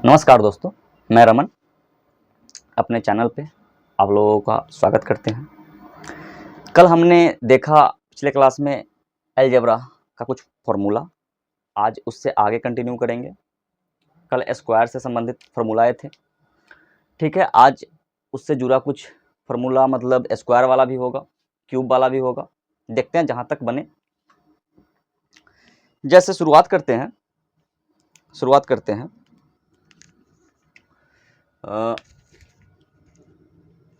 नमस्कार दोस्तों, मैं रमन अपने चैनल पे आप लोगों का स्वागत करते हैं। कल हमने देखा पिछले क्लास में अलजेब्रा का कुछ फॉर्मूला, आज उससे आगे कंटिन्यू करेंगे। कल स्क्वायर से संबंधित फॉर्मूलाए थे, ठीक है। आज उससे जुड़ा कुछ फॉर्मूला मतलब स्क्वायर वाला भी होगा, क्यूब वाला भी होगा, देखते हैं जहाँ तक बने। जैसे शुरुआत करते हैं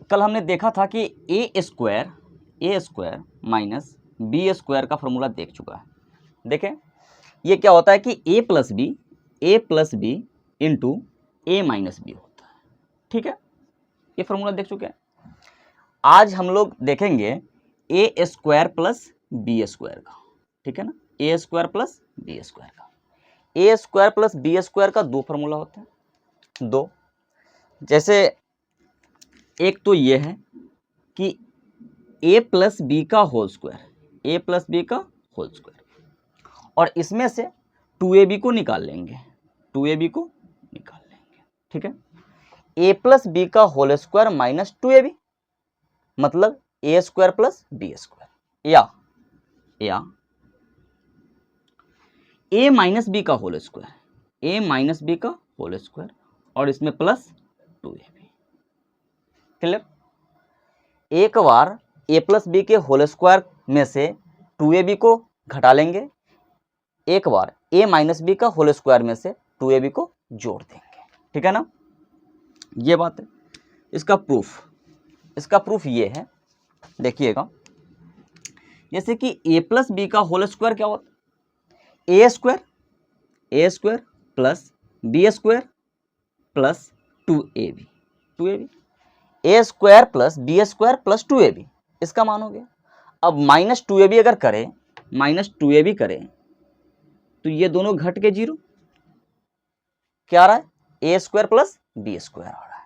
कल हमने देखा था कि ए स्क्वायर माइनस बी स्क्वायर का फॉर्मूला देख चुका है। देखें ये क्या होता है कि ए प्लस बी इंटू ए माइनस बी होता है, ठीक है। ये फॉर्मूला देख चुके हैं। आज हम लोग देखेंगे ए स्क्वायर प्लस बी स्क्वायर का, ठीक है ना। ए स्क्वायर प्लस बी स्क्वायर का, ए स्क्वायर प्लस बी स्क्वायर का दो फॉर्मूला होते हैं, दो। जैसे एक तो ये है कि a प्लस बी का होल स्क्वायर, और इसमें से 2ab को निकाल लेंगे, ठीक है। a प्लस बी का होल स्क्वायर माइनस 2ab मतलब a square plus B square, या a माइनस बी का होल स्क्वायर, और इसमें प्लस 2ab। क्लियर। एक बार a प्लस बी के होल स्क्वायर में से 2ab को घटा लेंगे, एक बार a माइनस बी का होल स्क्वायर में से 2ab को जोड़ देंगे, ठीक है ना। ये बात है। इसका प्रूफ ये है, देखिएगा। जैसे कि a प्लस बी का होल स्क्वायर क्या होता है, A square plus B square plus 2ab, A square plus B square plus 2ab, इसका मान हो गया। अब माइनस 2ab अगर करें, तो ये दोनों घट के जीरो, क्या आ रहा है, A square plus B square आ रहा है।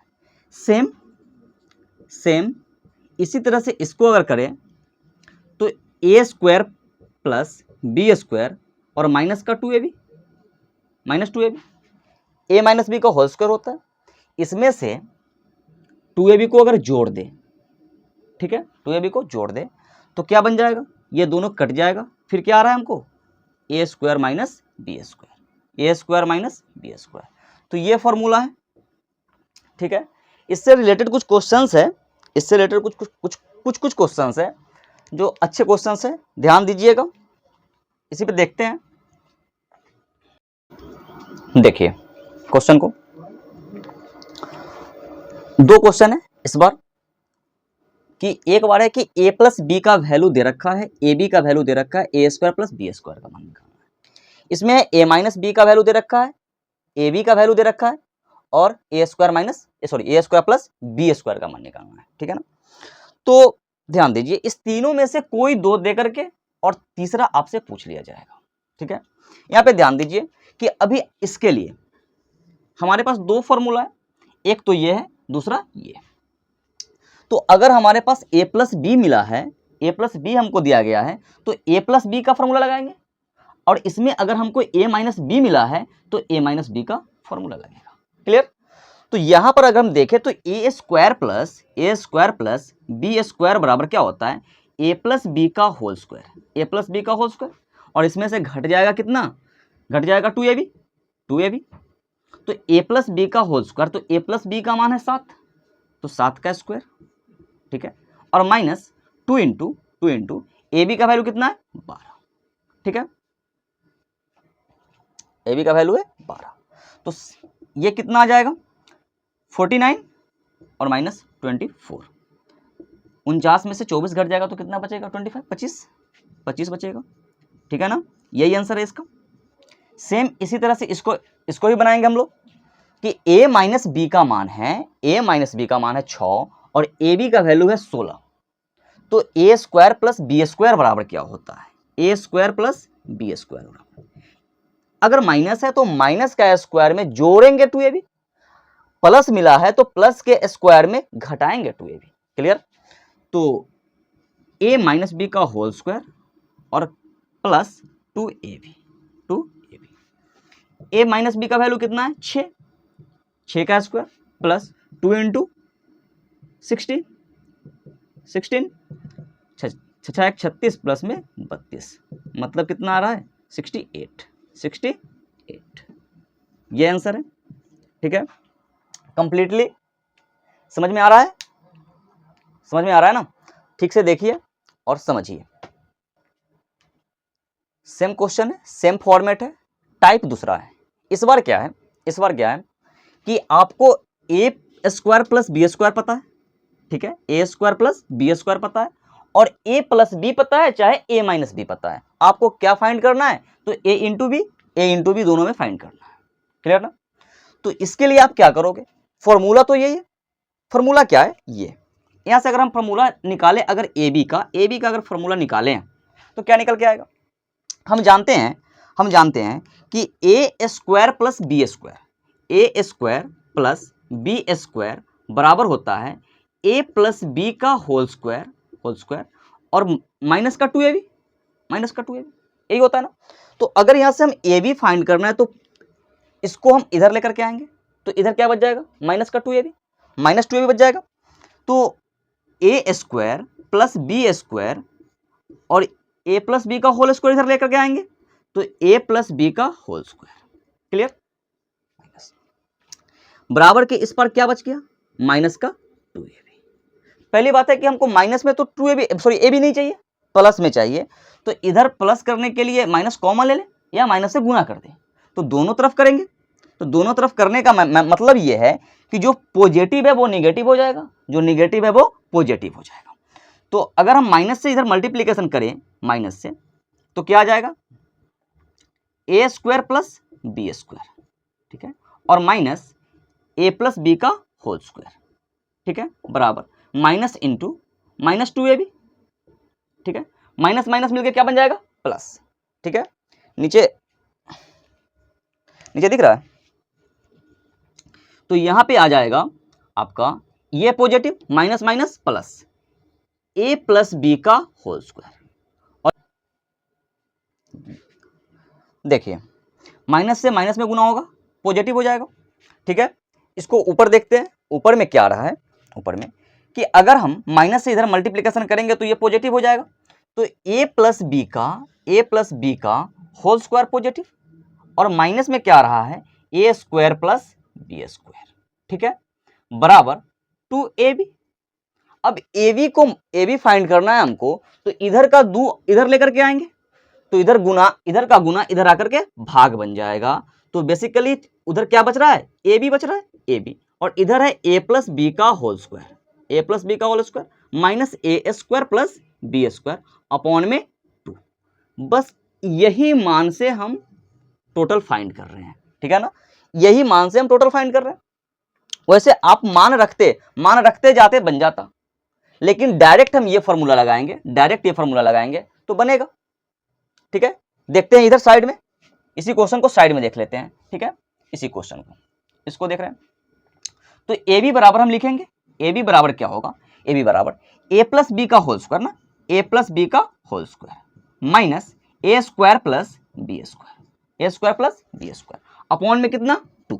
सेम इसी तरह से इसको अगर करें तो ए स्क्वायर प्लस बी स्क्वायर और माइनस का 2ab, ए माइनस बी का होल स्क्वायर होता है। इसमें से 2ab को अगर जोड़ दे, ठीक है, 2ab को जोड़ दे तो क्या बन जाएगा, ये दोनों कट जाएगा। फिर क्या आ रहा है हमको, ए स्क्वायर माइनस बी स्क्वायर, तो ये फॉर्मूला है, ठीक है। इससे रिलेटेड कुछ क्वेश्चंस है, कुछ क्वेश्चंस है जो अच्छे क्वेश्चंस है, ध्यान दीजिएगा। इसी पे देखते हैं। देखिए क्वेश्चन को, दो क्वेश्चन है इस बार। कि एक बार है कि a प्लस बी का वैल्यू दे रखा है, ए बी का वैल्यू दे रखा है, A square plus B square का मान निकालना है। इसमें a माइनस बी का वैल्यू दे रखा है, ए बी का वैल्यू दे रखा है, और ए स्क्वायर प्लस बी स्क्वायर का मान निकालना है, ठीक है ना। तो ध्यान दीजिए, इस तीनों में से कोई दो दे करके और तीसरा आपसे पूछ लिया जाएगा, ठीक है। यहाँ पे ध्यान दीजिए कि अभी इसके लिए हमारे पास दो फॉर्मूला है, एक तो ये है, दूसरा ये। तो अगर हमारे पास a प्लस बी मिला है, a प्लस बी हमको दिया गया है, तो a प्लस बी का फॉर्मूला लगाएंगे, और इसमें अगर हमको a माइनस बी मिला है तो a माइनस बी का फॉर्मूला लगेगा। क्लियर। तो यहां पर अगर हम देखें तो ए स्क्वायर प्लस बी स्क्वायर बराबर क्या होता है, a प्लस बी का होल स्क्वायर, और इसमें से घट जाएगा कितना, घट जाएगा 2ab। तो a प्लस बी का होल स्क्वायर, तो a प्लस बी का मान है 7, तो 7 का स्क्वायर, ठीक है, और माइनस 2 इंटू ए बी का वैल्यू कितना है, 12, ठीक है। ए बी का वैल्यू है 12, तो ये कितना आ जाएगा, 49 और माइनस 24, 49 में से 24 घट जाएगा तो कितना बचेगा, 25 बचेगा, ठीक है ना। यही आंसर है इसका। सेम इसी तरह से इसको भी बनाएंगे हम लोग कि a माइनस बी का मान है 6 और ए बी का वैल्यू है 16, तो ए स्क्वायर प्लस बी स्क्वायर बराबर क्या होता है, A square plus B square बराबर, अगर माइनस है तो माइनस का स्क्वायर में जोड़ेंगे 2ab, प्लस मिला है तो प्लस के स्क्वायर में घटाएंगे 2ab। क्लियर। तो a माइनस बी का होल स्क्वायर और plus 2ab, a minus B का वैल्यू कितना है, 6, 6 का स्क्वायर प्लस 2 इंटू 16 16 छः 36 प्लस में 32, मतलब कितना आ रहा है 68 68। ये आंसर है। ठीक है, कंप्लीटली समझ में आ रहा है, समझ में आ रहा है ना? ठीक से देखिए और समझिए। सेम क्वेश्चन है, सेम फॉर्मेट है, टाइप दूसरा है। इस बार क्या है, इस बार क्या है कि आपको ए स्क्वायर प्लस बी स्क्वायर पता है, ठीक है, A square plus B square पता है, और ए प्लस बी पता है, चाहे ए माइनस बी पता है। आपको क्या फाइंड करना है? तो ए इंटू बी दोनों में फाइंड करना है। क्लियर ना? तो इसके लिए आप क्या करोगे? फॉर्मूला तो यही है। फॉर्मूला क्या है? ये यहां से अगर हम फॉर्मूला निकालें, अगर ए बी का अगर फॉर्मूला निकालें तो क्या निकल के आएगा? हम जानते हैं कि ए स्क्वायर प्लस बी स्क्वायर बराबर होता है ए प्लस बी का होल स्क्वायर और माइनस का 2ab, यही होता है ना। तो अगर यहां से हम ए बी फाइंड करना है तो इसको हम इधर लेकर के आएंगे, तो इधर क्या बच जाएगा? माइनस का 2ab बच जाएगा। तो ए स्क्वायर प्लस बी स्क्वायर और ए प्लस बी का होल स्क्वायर इधर लेकर के आएंगे, तो ए प्लस बी का होल स्क्वायर। क्लियर? बराबर के इस पर क्या बच गया? माइनस का 2ab। पहली बात है कि हमको माइनस में तो ए बी नहीं चाहिए, प्लस में चाहिए। तो इधर प्लस करने के लिए माइनस कॉमन ले लें या माइनस से गुणा कर दें, तो दोनों तरफ करेंगे। तो दोनों तरफ करने का मतलब ये है कि जो पॉजिटिव है वो निगेटिव हो जाएगा, जो निगेटिव है वो पॉजिटिव हो जाएगा। तो अगर हम माइनस से इधर मल्टीप्लीकेशन करें माइनस से, तो क्या आ जाएगा? A square plus B square, ठीक है, और माइनस ए प्लस बी का होल स्क्वायर, ठीक है, बराबर माइनस इंटू माइनस 2ab, ठीक है, माइनस माइनस मिलकर क्या बन जाएगा? प्लस, ठीक है। नीचे दिख रहा है, तो यहां पे आ जाएगा आपका ये पॉजिटिव माइनस माइनस प्लस ए प्लस बी का होल स्क्वायर। और देखिए माइनस से माइनस में गुना होगा, पॉजिटिव हो जाएगा, ठीक है। इसको ऊपर देखते हैं, ऊपर में क्या आ रहा है? ऊपर में कि अगर हम माइनस से इधर मल्टीप्लिकेशन करेंगे तो ये पॉजिटिव हो जाएगा। तो ए प्लस बी का होल स्क्वायर पॉजिटिव, और माइनस में क्या आ रहा है? A square plus B square, ठीक है, बराबर 2ab। अब ए बी फाइंड करना है हमको, तो इधर का इधर लेकर के आएंगे, तो इधर का गुना इधर आकर के भाग बन जाएगा। तो बेसिकली उधर क्या बच रहा है? ए बी बच रहा है, ए बी, और इधर है ए प्लस बी का whole square minus A square plus B square upon में 2। बस यही मान से हम टोटल फाइंड कर रहे हैं, ठीक है ना, यही मान से हम टोटल फाइंड कर रहे हैं। वैसे आप मान रखते जाते बन जाता, लेकिन डायरेक्ट हम ये फॉर्मूला लगाएंगे तो बनेगा, ठीक है। देखते हैं इधर साइड में, इसी क्वेश्चन को साइड में देख लेते हैं, ठीक है, इसी क्वेश्चन को, इसको देख रहे हैं। तो ए बी बराबर हम लिखेंगे, ए बी बराबर क्या होगा? ए बी बराबर ए प्लस बी का होल स्क्वायर ना, ए प्लस बी का whole square minus A square plus B square upon में कितना? 2।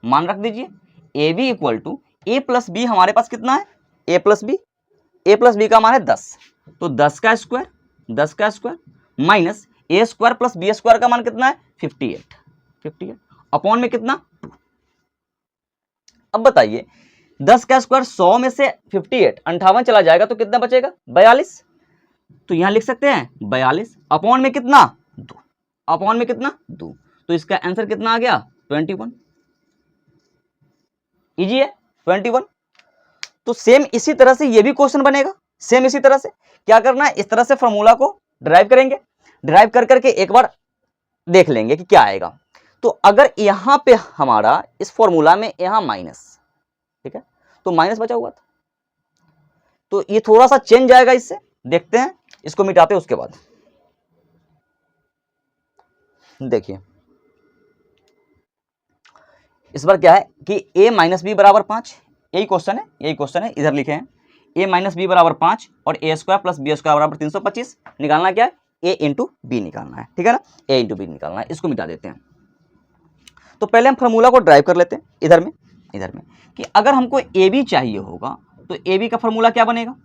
मान रख दीजिए A B equal to A plus B, हमारे पास कितना है? ए प्लस बी का मान है 10, तो 10 का square minus A square plus B square का मान कितना है? 58 अपॉन में कितना? 2। अब बताइए 10 का स्क्वायर 100 में से 58 58 चला जाएगा तो कितना बचेगा? 42। तो यहां लिख सकते हैं 42 अपॉन में कितना? 2। तो इसका आंसर कितना आ गया? 21। इजी है 21। तो सेम इसी तरह से ये भी क्वेश्चन बनेगा, सेम इसी तरह से क्या करना है? इस तरह से फॉर्मूला को ड्राइव करेंगे, ड्राइव कर करके एक बार देख लेंगे कि क्या आएगा। तो अगर यहां पे हमारा इस फॉर्मूला में यहां माइनस, ठीक है, तो माइनस बचा हुआ था, तो ये थोड़ा सा चेंज आएगा इससे, देखते हैं, इसको मिटाते हैं उसके बाद। देखिए इस बार क्या है कि a माइनस बी बराबर 5, यही क्वेश्चन है, इधर लिखे हैं a माइनस बी बराबर 5 और ए स्क्वायर प्लस बी स्क्वायर बराबर 325। निकालना क्या है? a इंटू बी निकालना है, ठीक है ना, a इंटू बी निकालना है। इसको मिटा देते हैं। तो पहले हम फार्मूला को ड्राइव कर लेते हैं इधर में कि अगर हमको ए बी चाहिए होगा तो ए बी का फार्मूला क्या बनेगा,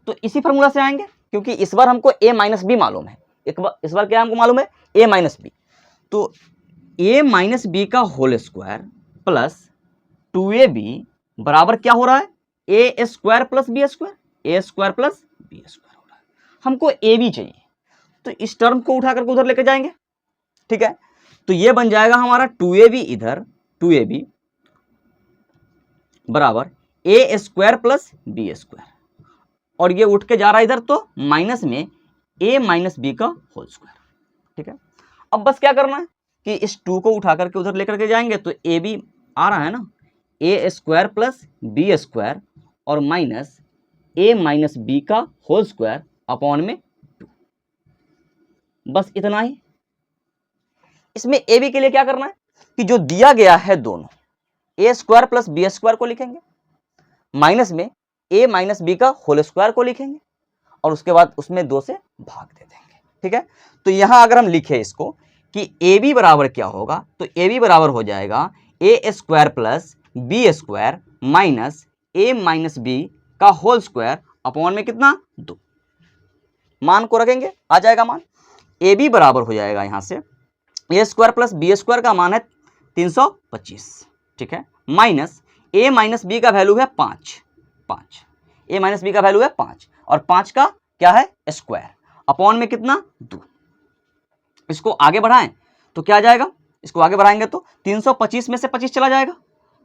तो इसी फार्मूला से आएंगे, क्योंकि इस बार हमको ए माइनस बी मालूम है, इस बार क्या हमको मालूम है, ए माइनस बी। तो ए माइनस बी का होल स्क्वायर प्लस 2ab बराबर क्या हो रहा है, A square plus B square, A square plus B square हो रहा है। हमको ए बी चाहिए, तो इस टर्म को उठा करके उधर लेके जाएंगे, ठीक है। तो ये बन जाएगा हमारा 2ab इधर, 2ab बराबर ए स्क्वायर प्लस बी स्क्वायर, और ये उठ के जा रहा है इधर, तो माइनस में ए माइनस बी का होल स्क्वायर, ठीक है। अब बस क्या करना है कि इस 2 को उठा करके उधर लेकर के जाएंगे, तो ए बी आ रहा है ना, ए स्क्वायर प्लस बी स्क्वायर और माइनस ए माइनस बी का होल स्क्वायर अपॉन में 2, बस इतना ही। इसमें ए बी के लिए क्या करना है कि जो दिया गया है दोनों, ए स्क्वायर प्लस बी स्क्वायर को लिखेंगे, माइनस में ए माइनस बी का होल स्क्वायर को लिखेंगे, और उसके बाद उसमें 2 से भाग दे देंगे, ठीक है। तो यहां अगर हम लिखे इसको कि ए बी बराबर क्या होगा, तो ए बी बराबर हो जाएगा A square plus B square minus A minus B का होल स्क्वायर अपॉन में कितना, 2। मान को रखेंगे, आ जाएगा मान, ए बी बराबर हो जाएगा यहां से ए स्क्वायर प्लस बी स्क्वायर का मान है 325, ठीक है, माइनस ए माइनस बी का वैल्यू है 5, ए माइनस बी का वैल्यू है 5, और 5 का क्या है स्क्वायर अपॉन में कितना, 2। इसको आगे बढ़ाएं तो क्या आ जाएगा, इसको आगे बढ़ाएंगे तो 325 में से 25 चला जाएगा,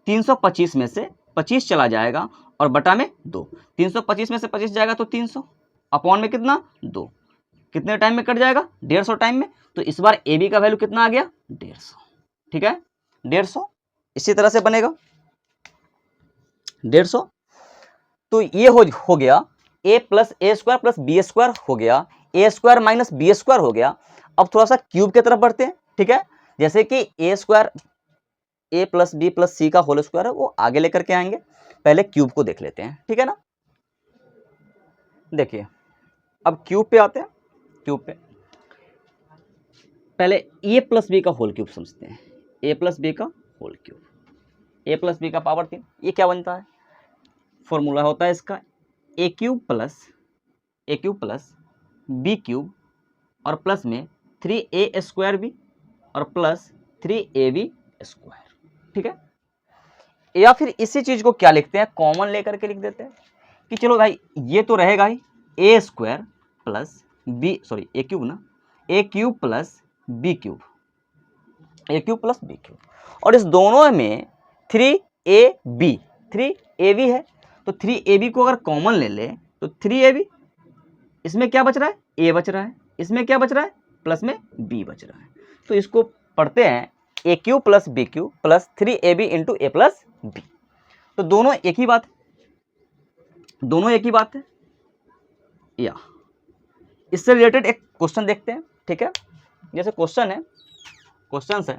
325 में से 25 चला जाएगा, और बटा में 2, 325 में से 25 जाएगा तो 300 अपॉन में कितना, 2। कितने टाइम में कट जाएगा, 150 टाइम में। तो इस बार ए बी का वैल्यू कितना आ गया, 150, ठीक है, 150। इसी तरह से बनेगा 150। तो ये हो गया ए प्लस ए स्क्वायर प्लस बी स्क्वायर हो गया, ए स्क्वायर माइनस बी स्क्वायर हो गया। अब थोड़ा सा क्यूब की तरफ बढ़ते हैं, ठीक है, जैसे कि ए स्क्वायर ए प्लस बी प्लस सी का होल स्क्वायर है, वो आगे लेकर के आएंगे, पहले क्यूब को देख लेते हैं, ठीक है ना। देखिए अब क्यूब पे आते हैं, क्यूब पे पहले ए प्लस बी का होल क्यूब समझते हैं, ए प्लस बी का होल क्यूब, ए प्लस बी का पावर 3, ये क्या बनता है, फॉर्मूला होता है इसका ए क्यूब प्लस बी क्यूब और प्लस में 3a स्क्वायर बी और प्लस 3ab स्क्वायर, ठीक है। या फिर इसी चीज को क्या लिखते हैं, कॉमन लेकर के लिख देते हैं कि चलो भाई ये तो रहेगा ही ए स्क्वायर प्लस बी, सॉरी ए क्यूब ना, ए cube plus B cube, A cube plus B cube, और इस दोनों में 3ab है, तो 3ab को अगर कॉमन ले ले तो 3ab, इसमें क्या बच रहा है, a बच रहा है, इसमें क्या बच रहा है, प्लस में b बच रहा है। तो इसको पढ़ते हैं A cube plus B cube plus 3ab into A plus B. तो दोनों एक ही बात है, दोनों एक ही बात है। या इससे रिलेटेड एक क्वेश्चन देखते हैं, ठीक है। जैसे क्वेश्चन है, क्वेश्चंस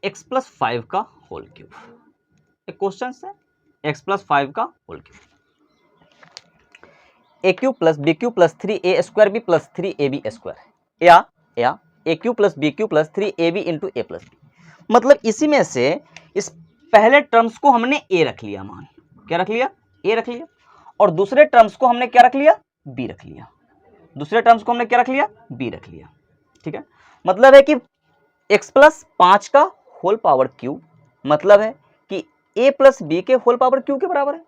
x प्लस 5 का होल क्यूब, एक क्वेश्चन है x प्लस 5 का whole cube, A cube plus B cube plus 3a square B plus 3ab square, या A cube plus B cube plus 3ab into A plus B. मतलब इसी में से इस पहले टर्म्स को हमने a रख लिया, मान क्या रख लिया, a रख लिया, और दूसरे टर्म्स को हमने क्या रख लिया, b रख लिया, दूसरे टर्म्स को हमने क्या रख लिया, b रख लिया, ठीक है। मतलब है कि x प्लस 5 का होल पावर क्यूब, मतलब है कि a प्लस बी के होल पावर क्यूब के बराबर है।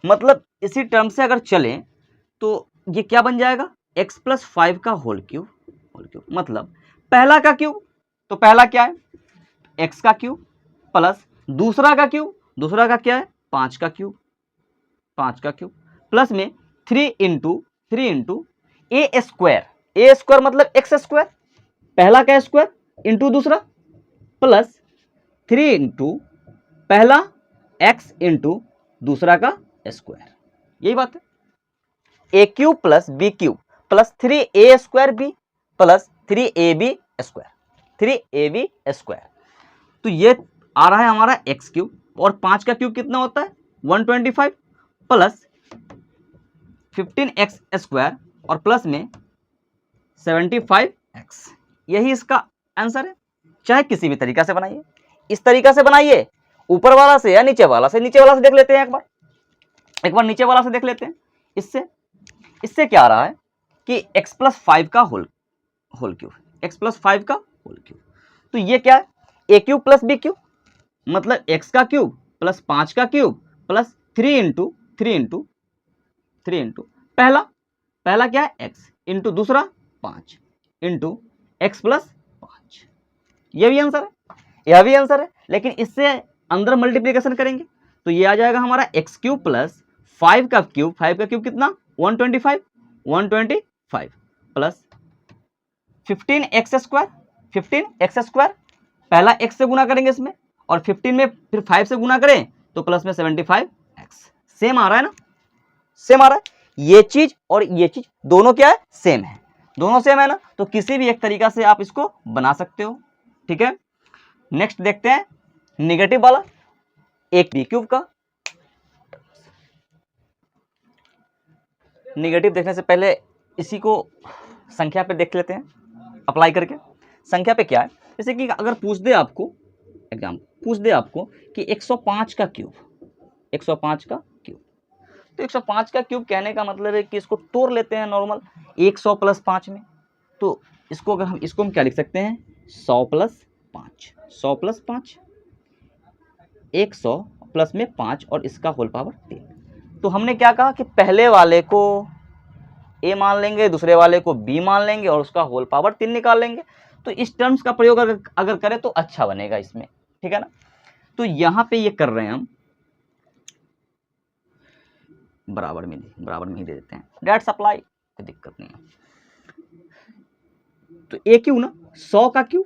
मतलब इसी टर्म से अगर चलें तो ये क्या बन जाएगा, x प्लस 5 का होल क्यूब, मतलब पहला का क्यूब, तो पहला क्या है, x का क्यूब प्लस दूसरा का क्यूब, दूसरा का क्या है, 5 का क्यूब, प्लस में 3 इंटू ए स्क्वायर मतलब एक्स स्क्वायर, पहला का स्क्वायर इंटू दूसरा, प्लस 3 इंटू पहला x इंटू दूसरा का स्क्वायर, यही बात है। A cube plus B cube plus 3a square B plus 3ab square, तो ये आ रहा है हमारा x क्यूब, और 5 का क्यूब कितना होता है 125, प्लस 15x² और प्लस में 75x, यही इसका आंसर है। चाहे किसी भी तरीका से बनाइए, इस तरीका से बनाइए, ऊपर वाला से या नीचे वाला से। नीचे वाला से देख लेते हैं एक बार नीचे वाला से देख लेते हैं। इससे क्या आ रहा है कि x+5 का होल क्यूब, x+5 का होल क्यूब। तो ये क्या है, a³ + b³, मतलब x का क्यूब प्लस 5 का क्यूब प्लस 3 इंटू पहला क्या है x इंटू दूसरा 5 इंटू x+5। यह भी आंसर है, यह भी आंसर है। लेकिन इससे अंदर मल्टीप्लिकेशन करेंगे तो ये आ जाएगा हमारा x³ प्लस 5 का क्यूब कितना 125 प्लस 15x², पहला x से गुना करेंगे इसमें, और 15 में फिर 5 से गुना करें तो प्लस में 75x। सेम आ रहा है ना, सेम आ रहा है। ये चीज और ये चीज दोनों क्या है, सेम है, दोनों सेम है ना। तो किसी भी एक तरीका से आप इसको बना सकते हो, ठीक है। नेक्स्ट देखते हैं निगेटिव वाला, एक b³ का। निगेटिव देखने से पहले इसी को संख्या पे देख लेते हैं अप्लाई करके। संख्या पे क्या है, जैसे कि अगर पूछ दे आपको कि 105 का क्यूब, 105 का क्यूब, तो 105 का क्यूब कहने का मतलब है कि इसको तोड़ लेते हैं नॉर्मल 100 + 5 में। तो इसको अगर हम क्या लिख सकते हैं, 100 + 5, 100 + 5, 100 प्लस में 5 और इसका होल पावर 3। तो हमने क्या कहा कि पहले वाले को a मान लेंगे, दूसरे वाले को b मान लेंगे और उसका होल पावर 3 निकाल लेंगे। तो इस टर्म्स का प्रयोग अगर करें तो अच्छा बनेगा इसमें, ठीक है ना। तो यहां पे ये कर रहे हैं हम, बराबर में ही दे देते हैं, डायरेक्ट सप्लाई, कोई दिक्कत नहीं है। तो a³ ना 100 का क्यूब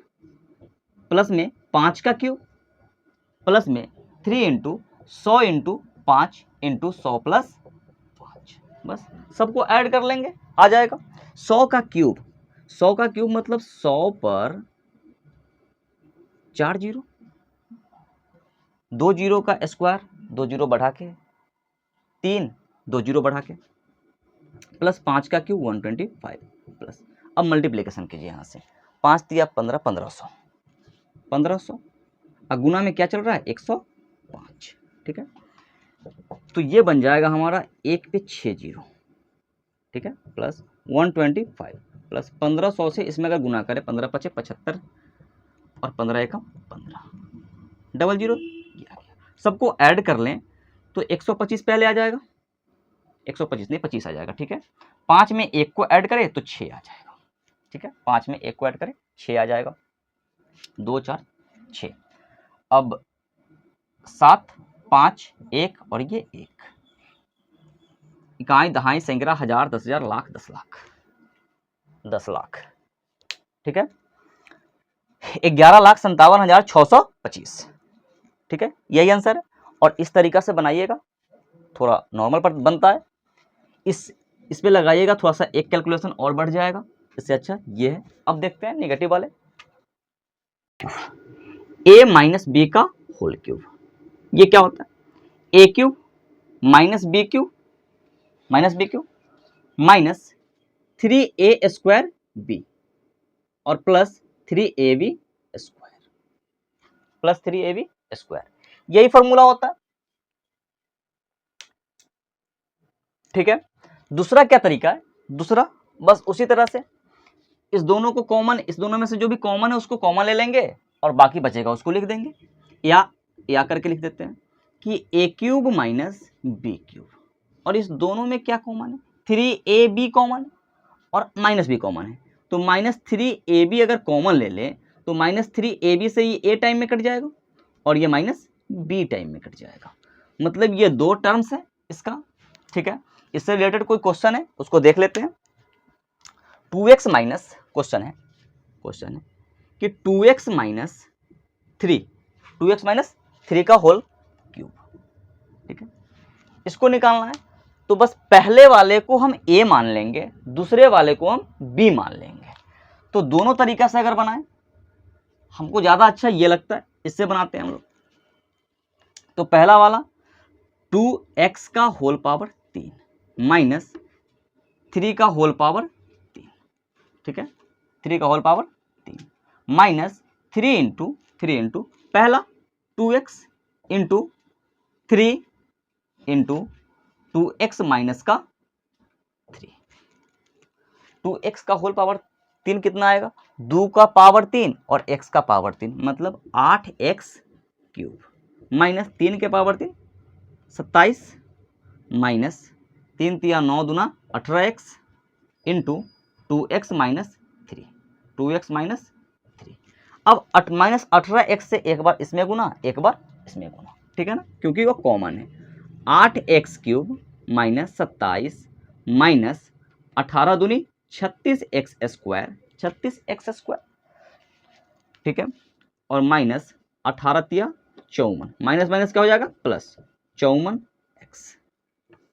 प्लस में 5 का क्यूब प्लस में 3 इंटू 100 इंटू 5 इंटू 100 + 5, बस सबको ऐड कर लेंगे, आ जाएगा 100 का क्यूब मतलब 100 पर 4 जीरो, 2 जीरो का स्क्वायर, 2 जीरो बढ़ा के 3, 2 जीरो बढ़ा के, प्लस 5 का क्यूब 125 प्लस। अब मल्टीप्लिकेशन कीजिए यहाँ से, 5 × 15 1500 और गुना में क्या चल रहा है 105, ठीक है। तो ये बन जाएगा हमारा 1 पे 6 जीरो, ठीक है, प्लस 125 प्लस 1500 से इसमें अगर गुना करें 15 × 5 = 75 और 15 × 1 = 15, डबल जीरो ये आ गया। सबको ऐड कर लें तो 125 पहले आ जाएगा, 125 नहीं 25 आ जाएगा, ठीक है। 5 में 1 को ऐड करें तो 6 आ जाएगा, ठीक है। 5 में 1 को ऐड करें 6 आ जाएगा, 2 4 6। अब 7 5 1 और ये 1, इकाई दहाई सैकड़ा हजार 10,000 लाख 10 लाख 10 लाख, ठीक है। 11,57,625, ठीक है, यही आंसर है। और इस तरीका से बनाइएगा, थोड़ा नॉर्मल पर बनता है, इस पे लगाइएगा थोड़ा सा, एक कैलकुलेशन और बढ़ जाएगा, इससे अच्छा ये है। अब देखते हैं नेगेटिव वाले, a - b का होल क्यूब। ये क्या होता है, a³ - b³ माइनस 3a² और प्लस 3ab², यही फॉर्मूला होता है, ठीक है। दूसरा क्या तरीका है, दूसरा बस उसी तरह से इस दोनों को कॉमन, इस दोनों में से जो भी कॉमन है उसको कॉमन ले लेंगे और बाकी बचेगा उसको लिख देंगे, या करके लिख देते हैं कि a³ - b³ और इस दोनों में क्या कॉमन है, 3ab कॉमन और -b कॉमन है। तो -3ab अगर कॉमन ले लें तो -3ab से ये a टाइम में कट जाएगा और ये -b टाइम में कट जाएगा, मतलब ये दो टर्म्स है इसका, ठीक है। इससे रिलेटेड कोई क्वेश्चन है उसको देख लेते हैं। 2x माइनस क्वेश्चन है कि 2x - 3 का होल क्यूब, ठीक है, इसको निकालना है। तो बस पहले वाले को हम a मान लेंगे, दूसरे वाले को हम b मान लेंगे। तो दोनों तरीका से अगर बनाएं, हमको ज्यादा अच्छा ये लगता है, इससे बनाते हैं हम लोग। तो पहला वाला 2x का होल पावर 3 माइनस 3 का होल पावर 3, ठीक है, 3 का होल पावर 3 माइनस 3 इंटू पहला 2x into 3 into 2x minus का 3, 2x का होल पावर 3 कितना आएगा, 2 का पावर 3 और x का पावर 3 मतलब 8x क्यूब माइनस 3 के पावर 3 27 माइनस 3 तिया 9 दूना 18x into 2x minus 3, 2x minus 3। अब माइनस 18x से एक बार इसमें गुना एक बार इसमें गुना, ठीक है ना, क्योंकि वो कॉमन है। 8x क्यूब माइनस 27 माइनस 18 दूनी 36x स्क्वायर, 36x स्क्वायर, ठीक है, और माइनस 18 तिया 54, माइनस माइनस क्या हो जाएगा प्लस 54x।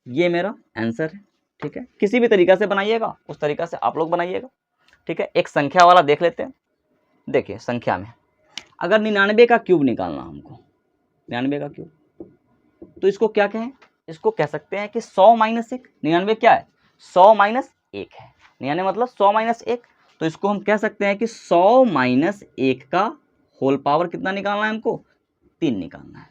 ये मेरा आंसर है, ठीक है। किसी भी तरीका से बनाइएगा उस तरीका से आप लोग बनाइएगा, ठीक है। एक संख्या वाला देख लेते हैं। देखिए संख्या में अगर 99 का क्यूब निकालना हमको, 99 का क्यूब, तो इसको क्या कहें, इसको कह सकते हैं कि 100 माइनस 1। 99 क्या है, 100 माइनस 1 है, 99 मतलब 100 माइनस 1। तो इसको हम कह सकते हैं कि 100 माइनस 1 का होल पावर कितना निकालना है हमको, 3 निकालना है।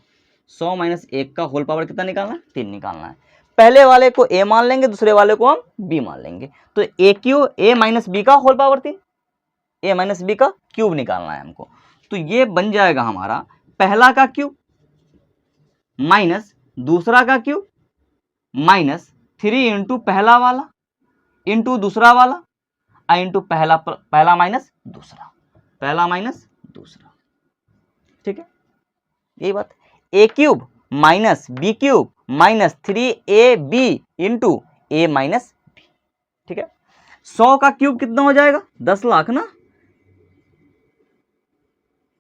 100 माइनस 1 का होल पावर कितना निकालना है, 3 निकालना है। पहले वाले को a मान लेंगे, दूसरे वाले को हम b मान लेंगे। तो a माइनस बी का whole power 3, a minus B का क्यूब निकालना है हमको। तो ये बन जाएगा हमारा पहला का क्यूब माइनस दूसरा का क्यूब माइनस 3 इंटू पहला वाला इंटू दूसरा वाला इंटू पहला माइनस दूसरा, पहला माइनस दूसरा, ठीक है। यही बात, a cube minus B cube minus 3ab into a minus B, ठीक है। 100 का क्यूब कितना हो जाएगा, 10 लाख ना,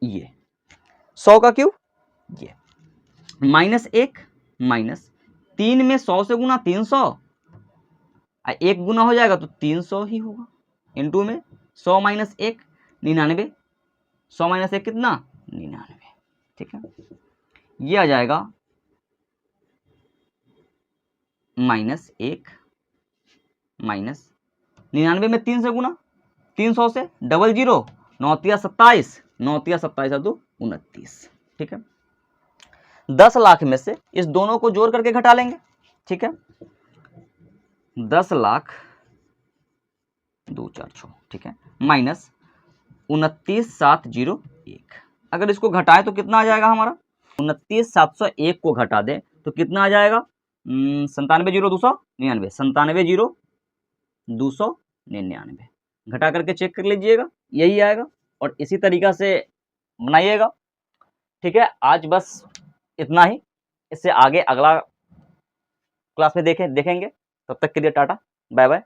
ये 100 का क्यूब, ये माइनस 1 माइनस 3 में 100 से गुना 300, एक गुना हो जाएगा तो 300 ही होगा, इंटू में 100 माइनस 1 99, 100 माइनस 1 कितना 99, ठीक है। ये आ जाएगा माइनस 1 माइनस 99 में 3 से गुना, 300 से 00, 9 तिया 27, 9 तिया 27 2 29, ठीक है। 10 लाख में से इस दोनों को जोड़ करके घटा लेंगे, ठीक है। 10 लाख 2 4 6, ठीक है, माइनस 29701। अगर इसको घटाएं तो कितना आ जाएगा हमारा, 29701 को घटा दें तो कितना आ जाएगा, 97 0 299, 97 0 299, घटा करके चेक कर लीजिएगा, यही आएगा। और इसी तरीका से बनाइएगा, ठीक है। आज बस इतना ही, इससे आगे अगला क्लास में देखेंगे। तब तक के लिए टाटा बाय बाय।